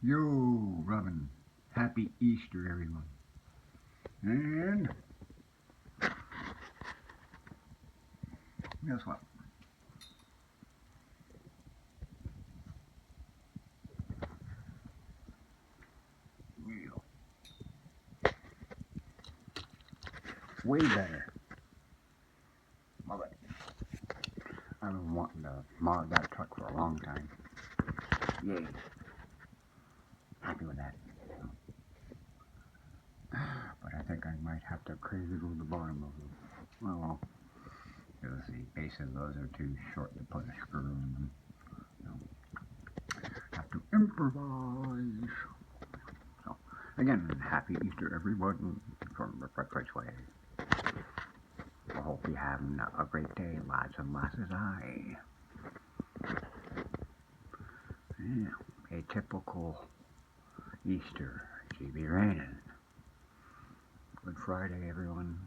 Yo, Robin. Happy Easter, everyone. And guess what? Wheel. Way better. Love it. I've been wanting to mod that truck for a long time. Yay. Happy with that. But I think I might have to crazy go to the bottom of them. Well, you'll see. Base of those are too short to put a screw in them. So, have to improvise. So, again, happy Easter, everyone, from the Fresh Way. I hope you're having a great day, lads and lasses. Yeah, a typical Easter. GB raining. Good Friday, everyone.